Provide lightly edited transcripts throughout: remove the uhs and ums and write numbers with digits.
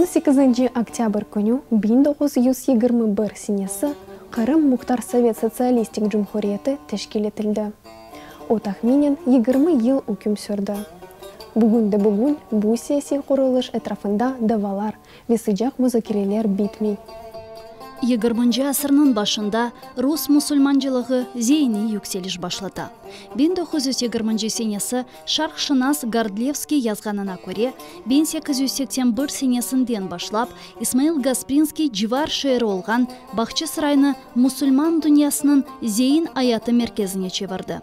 18 октябрь күнү 1921 сенесі Кырым Мухтар Совет Социалистик Жумхуриеті тешкил етілді. О тахминен 20 ел үкім сүрді. Бүгін бұл саяси құрылыш этрafында давалар ве сыжақ музакирелер битмей. 20 асырның башында рус мұсылманчылығы зейни юкселіш башлата. 1920 сенесі Шарх Шынас Гордлевский язғанына көре, 1881 сенесінден башлап Исмаил Гаспринский живар шері олған Бақчы сырайны мұсылман дүниясының зейін аяты меркезіне чевірді.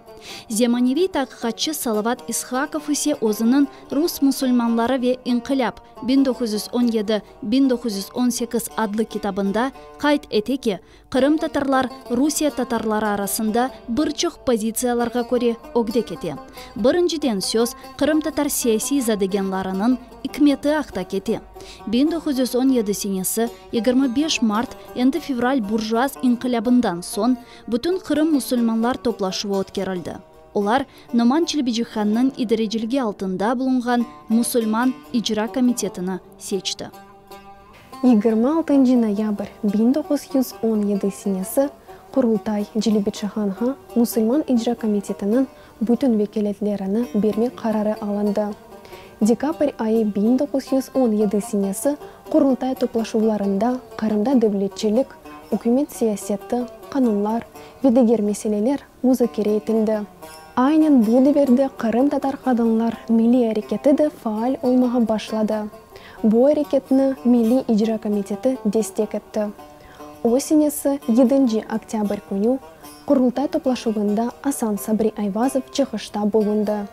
Земаневи тақиқатчы Салават Исхаков исе өзінің рус мұсылманлары ве инқиляб 1917-1918 адлы китабында қайт етеке, Қырым татарлар Русия татарлары арасында бірчық позицияларға көре огде кете. Біріншіден сөз Қырым татар саяси задегенларының икметі ақта кете. 1917 сенесі 25 март енді февраль буржуаз инқилябындан сон бүтін Қырым мұсылманлар топлашуы өткерілді. Олар Номан Челебеджиханның идережілге алтында бұлынған мұсылман ижра комитетіні сечті. 26 ноябрь 1917 сенесі Құрылтай Челебеджиханға мұсылман ижра комитетінің бүтін векелетлеріні берме қарары алынды. Декабрь айы 1917 сенесі Құрылтай топлашуларында Қырымда дәулетчілік, үкімет сиясетті, қанунлар, ведегер меселелер музакире етілді. Айнен бұл деберді Қырым татар қадынлар милли әрекеті де фаал олмаға башлады. Бұл әрекетіні милли ижра комитеті дестек етті. Осенесі 7 октябрь күнü Құрылтай топлашуында Асан Сабри Айвазов чығышта болынды.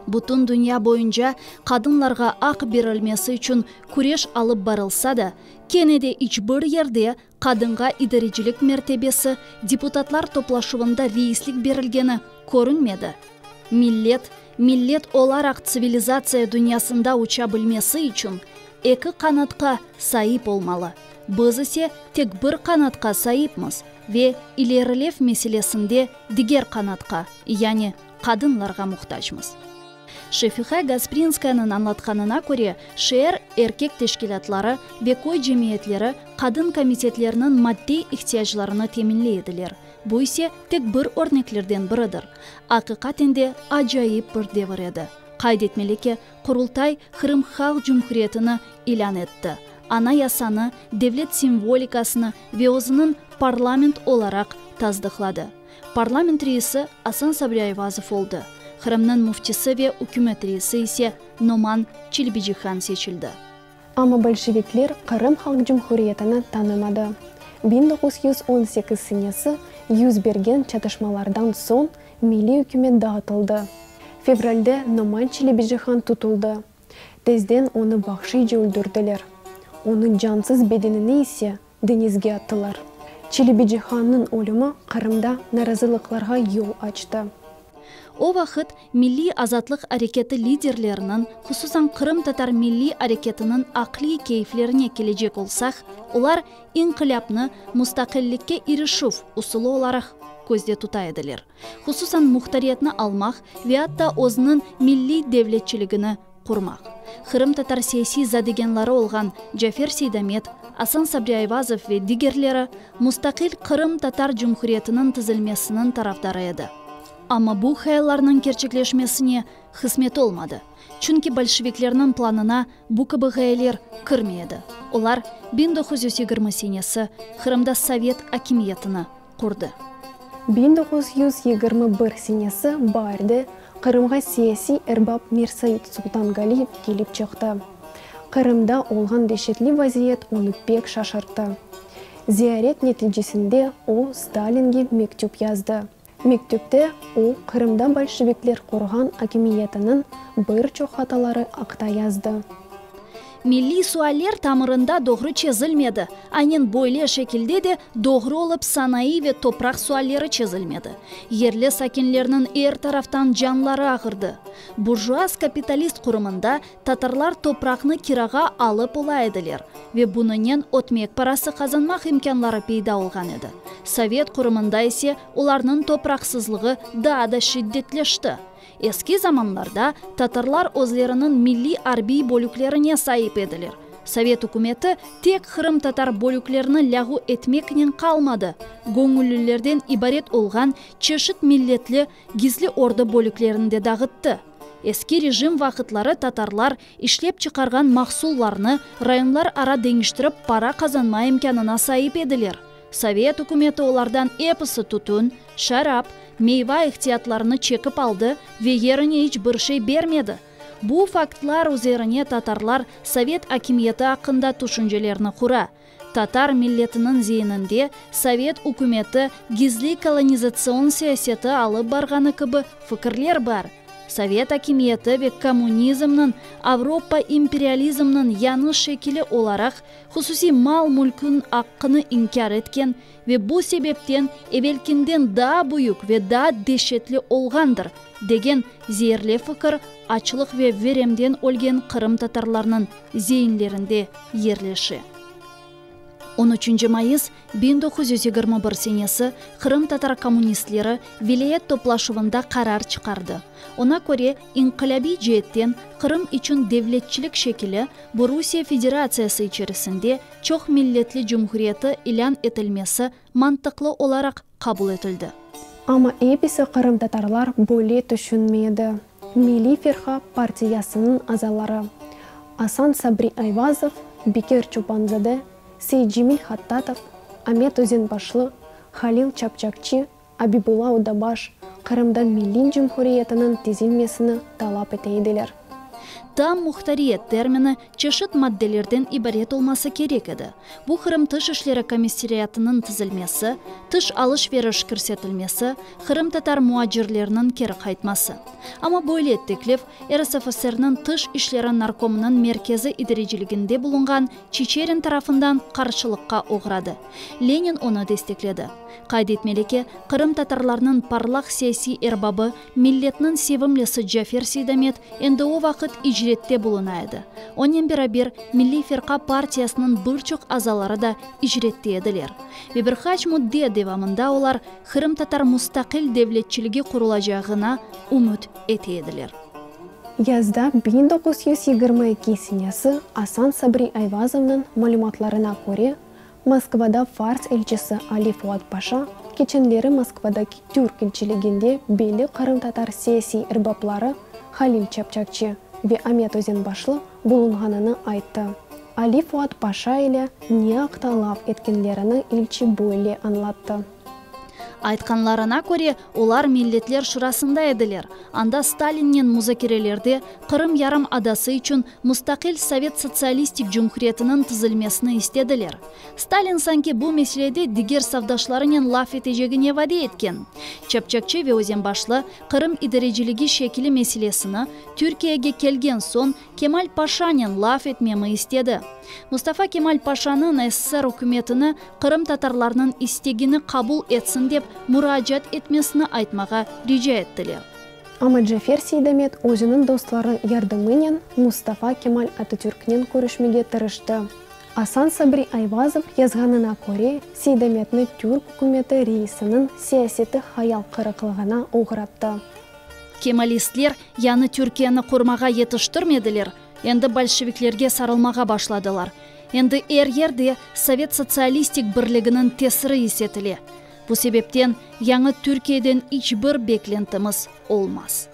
Бұтын дүния бойынша қадынларға ақ берілмесі үшін күреш алып барылса да, кенеде ичбір ерде қадынға идережілік мәртебесі депутатлар топлашуында рейслік берілгені көрінмеді. Миллет оларақ цивилизация дүниясында уча білмесі үшін екі қанатқа сайып олмалы. Біз ісе тек бір қанатқа сайыпмыз ве илерілев меселесінде дигер қанатқа, яғни қадынларға мұқтажмыз. Шефиха Гаспринсканың анлатқанына көре, шер еркек тешкилатлары ве кой жемиетлері қадын комитетлерінің мадди ихтияжларыны темінлейділер. Бұл исе тек бір орнеклерден бірідір. Ақиқатенде ажайып бір девір еді. Қайдетмелеке Құрылтай Қырым халық жүмхуриетіні илян етті. Ана ясаны, девлет символикасыны ве өзінің парламент оларақ таздықлады. Парламент рейсі Асан Сабри Айвазов олды. Қырымның муфтисі ве үкімет рейсі исе Номан Челебеджихан сечілді. Ама большевиклер Қырым халық жүмхуриетіні танымады. 1918 сенесі yüz берген чатышмалардан сон милли үкімет дағытылды. Февральде Номан Челебеджихан тұтылды. Тезден оны бақшиже өлдірділер. Оның жансыз беденіне есе денизге аттылар. Челебеджиханның өлімі Қырымда наразылықларға yol açtı. О вақыт милли азатлық әрекеті лидерлерінің, құсусан Қырым татар милли әрекетінің ақли кейфлеріне кележек олсақ, олар инқилябны мұстақиллікке иришув ұсылы оларақ көзде тута еділер. Құсусан мұхтариетіні алмақ веатта өзінің милли девлетчілігіні құрмақ. Қырым татар саяси задегенлары олған Джафер Сейдамет, Асан Сабри Айвазов ве дигерлері мұстақил Қырым татар жүмхуриетінің тізілмесінің тарафдары еді. Ама бұл хаяларының керчеклешмесіне хысмет олмады. Чүнки большевиклерінің планына бұл кібіғайлер кірмейді. Олар 1920 сенесі Қырымда Совет акимиетіні құрды. 1921 сенесі барды Қырымға саяси әрбап Мирсаид Султангалиев келіп чықты. Қырымда олған дешетлі вазиет оны пек шашырды. Зиярет нәтижесінде о Сталинге мектеп язды. Мектепте о Қырымда большевиклер құрған акимиетінің бір чоқ хаталары ақта язды. Милли суалер тамырында доғры чезілмеді. Айнен бойле шекілде де доғры олып санайы ве топрақ суалері чезілмеді. Ерлі сакенлерінің ер тарафтан жанлары ағырды. Буржуаз капиталист құрымында татарлар топрақны кираға алып олайдылер. Ве бұнынен отмек парасы қазанмақ имканлары пейда олған еді. Совет құрымында есе оларның топрақсызлығы да шиддетлешті. Eski zamanlarda Tatarlar özlerinin milli arbi bölüklerine sahip edilir. Совет үкіметі тек Кырым татар бөліклеріні лягу етмекінен қалмады. Көңіллерден ибарет олған чешіт миллетлі гизли орды бөліклерінде дағытты. Эски режим вақытлары татарлар ишлеп чықарған мақсулларны районлар ара деңіштіріп пара қазанма имканына сайып еділер. Совет үкіметі олардан эпысы тұтын, шарап, мейва ихтиятларыны чекіп алды ве еріне іч бір шей бермеді. Бұл фактлар üzerine татарлар Совет акимиеті ақында түшінжелеріні құра. Татар миллетінің зейінінде Совет үкіметі гизли колонизацион саясеті алып барғаны кібі фікірлер бар. Совет акимиеті ве коммунизмнің, Авропа империализмнің яны шекілі оларақ хусуси мал мүлкін аққыны инкар еткен ве бұл себептен евелкінден да бұйық ве да дешетлі олғандыр деген зерле фікір ачылық ве веремден өлген Кырым татарларының зейінлерінде ерлеші. 13 майыс 1921 сенесі Кырым татар коммунистлері вилиет топлашуында қарар чықарды. Она көре инқилаби жеттен Кырым üçün devletçilik шекілі Бурусия Федерациясы içerisinde çok milletli cumhuriyeti ilan etilmesi mantıklı olarak kabul edildi. Ama епісі Кырым татарлар бөле түшінмеді. Милли Ферха партиясының азалары Асан Сабри Айвазов, Бекер Чупанзаде, Сейджимил Хаттатов, Амет Өзенбашлы, Халил Чапчакчи, Абибулла Удабаш Кырымда милли жумхуриетінің тезілмесіні талап етейділер. Там мұхтариет терміні чешіт мадделерден ибарет олмасы керек еді. Бұл Кырым тыш ішлері комиссариятының тізілмесі, тыш алыш-веріш көрсетілмесі, Кырым татар муаджирлерінің кері қайтмасы. Ама бойлет теклif РСФСР-нің тыш ішлері наркомының меркезі идережілігінде бұлынған Чечерин тарафından қаршылыққа оғырады. Ленин оны дестекледі. Қайдетмелеке, Кырым татарларының парлақ саяси эрбабы миллетнің севімлесі Джафер Сейдамет енді о вақыт ижретте бұлынайды. Онен берабер Милли Ферқа партиясының бірчық азалары да ижретте еділер. Вебірхач мұдде девамында олар Кырым татар мұстақил девлетчілігі құрылажағына үміт етеділер. Язда 1922 сенесі Асан Сабри Айвазовның малюматларына көре, Москвада фарс елчісі Али Фуат Паша кеченлері Москвадаки түрк елчілігінде белі Кырым татар саяси эрбаплары Халил Чапчакчи ве Амет Өзенбашлы бұлынғаныны айтты. Али Фуат Паша елі не ақталап еткенлеріні елчі бөлі анлатты. Айтқанларына көре, олар миллетлер шырасында еділер. Анда Сталиннен музакерелерде Кырым ярым адасы үшін мұстақил Совет социалистик жумхуриетінің тізілмесіні істеділер. Сталин санки бұл меселеде дигер савдашларынан лаф етежегіне ваде еткен. Чапчакчи ве Өзенбашлы Кырым идережілігі шекілі меселесіні Түркияге келген сон Кемаль Пашанен лаф етмемі істеді. Мустафа Кемаль Пашаның СССР үкіметіні Кырым татарларының істегіні қабыл етсін деп мұражат етмесіні айтмаға рижа еттілер. Ама Джафер Сейдамет өзінің достлары ярдымынен Мустафа Кемаль Ататүркнен көрішмеге тырышты. Асан Сабри Айвазов язғанына көре Сейдаметні түрк үкіметі рейсінің сиясеті хаял қырықлығына оғыратты. Кемалистлер яны Түркияны құрмаға етіштірмеділер. Енді большевиклерге сарылмаға башладылар. Енді ерде Совет социалистик бірлігінің тесірі есетіле. Бұл себептен яңы Түркияден ичбір беклентіміз олмас.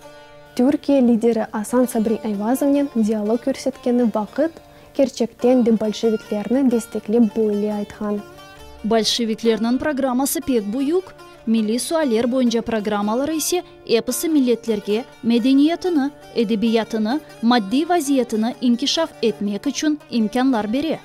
Түркия лидері Асан Сабри Айвазовнен диалог көрсеткені вақыт керчектен де большевиклерні дестеклеп бойлы айтқан. Большевиклерінің программасы пек бұйық. Милли суалер бойынша программалары есе эпысы миллетлерге медениетіні, эдебиятыны, мадди вазиетіні инкишаф етмек үшін имканлар бере.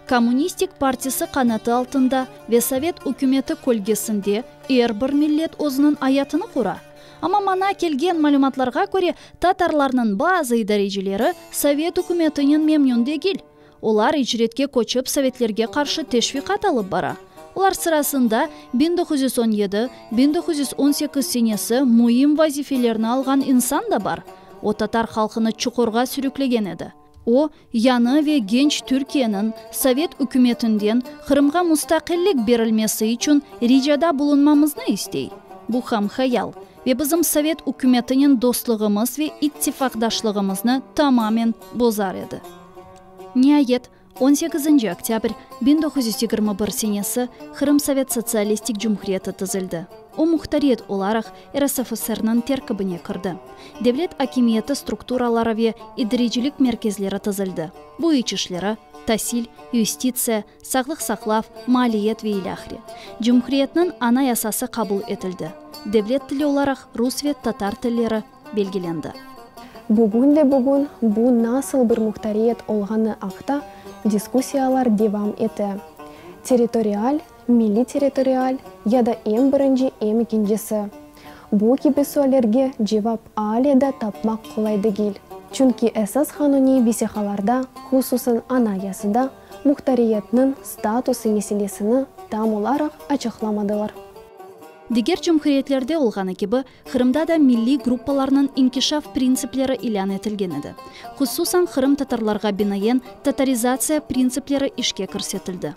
Коммунистик партиясы қанаты алтында ве Совет үкіметі көлгесінде бір миллет өзінің аятыны құра. Ама мана келген малюматларға көре татарларының базы идарежелері Совет үкіметінің мемнен дегіл. Олар ижретке көчіп Советлерге қаршы тешвиқат алып бара. Олар сырасында 1917-1918 сенесі мұйым вазифелеріні алған инсан да бар. О татар халқыны чұқырға сүріклеген еді. О, яны ве генч Түркияның Совет үкіметінден Кырымға мұстақиллік берілмесі үшін рижада бұлынмамызны істей. Бұл хам хаял. Ве бізім Совет үкіметінің достлығымыз ве иттифақдашлығымызны тамамен бозар еді. Нияет, 18 октябрь 1921 сенесі Қырым Совет Социалистик Жұмхуриеті түзілді. О мұхтариет оларах РСФСР-нің теркібіне кірді. Девлет акимиеті структуралары идаречілік мерkezлері түзілді. Бұл ичішлері тасил, юстиция, сақлық сақлав, малиет вейлахри. Жұмхуриетнің ана ясасы қабыл етілді. Девлет тілі оларах рус вет татар тілері белгіленді. Бүгін бұл насыл бір мұхтариет олғаны ақта дискуссиялар девам еті. Территориаль, милли территориаль, яда эм бірінші, эм екіншісі. Бұл кебе сөйлерге жевап аледа тапмақ қолайды кел. Чүнки әсас қануни бесехаларда, хусусын анаясыда, мұхтариетнің статусы меселесіні там оларақ ачықламадылар. Дигер жұмхуриетлерде олғаны кебі, Қырымда да милли группаларының инкишаф принциплері илян етілген еді. Хусусан Қырым татарларға бинаен татаризация принциплері ішке көрсетілді.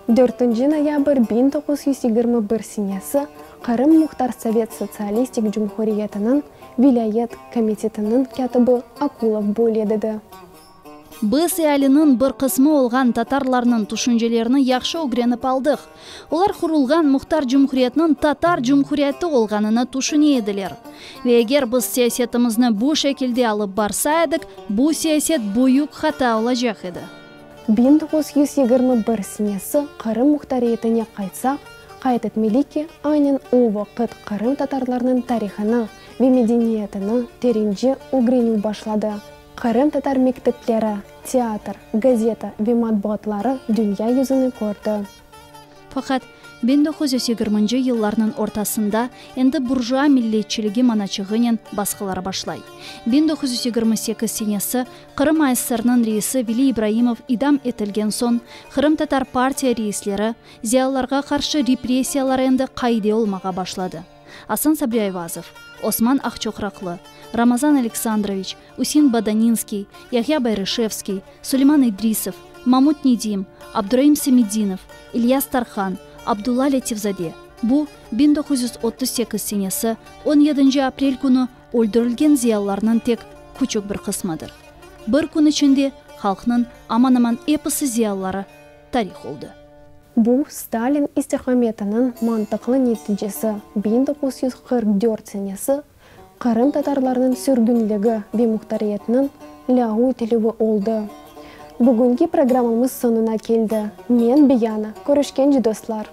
4 ноябрь 1921 сенесі Қырым Мұхтар Совет Социалистик Жұмхуриетінің Вилайет комитетінің кәтібі Акулов бөледеді. Біз әлінің бір қысмы олған татарларының түшінжелеріні яқшы өгреніп алдық. Олар құрылған Мұхтар Жұмхуриетінің татар Жұмхуриеті олғанына түшіне еділер. Ve егер біз сиясетімізні бұл шекілде алып барса едік, бұл сиясет бұйық хата олажақ еді. 1921 сенесі Қырым мұхтариетіне қайтсақ, қайтет мелике айнен о вақыт Қырым татарларының тарихыны ве медениетіні теренже өгрену башлады. Қырым татар мектеплері, театр, газета ве матбуатлары дүния yüzіні көрді. Фақат 1920 елларының ортасында енді буржуа миллетчілігі маначығынен басқалары башлай. 1928 сенесі Қырым АССР-нің рейсі Вили Ибраимов идам етілген сон, Қырым татар партия рейслері зиялыларға қаршы репрессиялар енді қайде олмаға башлады. Асан Сабриайвазов, Осман Ақчоқрақлы, Рамазан Александрович, Усин Баданинский, Яхья Байрышевский, Сулейман Идрисов, Мамут Недим, Абдураим Семидинов, Ильяс Тархан, Абдулла Летевзаде. Бұл 1938 сенесі 17 апрель күні өлдірілген зиялыларының тек күчік бір қысмадыр. Бір күн ішінде халқының аман-аман эпосы зиялылары тарих oldu. Бұл Сталин истихаметінің мантықлы нәтижесі 1944 сенесі Қырым татарларының сүргінлігі ве мұхтариетінің лягу етілуі oldu. Бүгінгі программамыз сонына келді. Мен Бияна. Көрішкенше достар.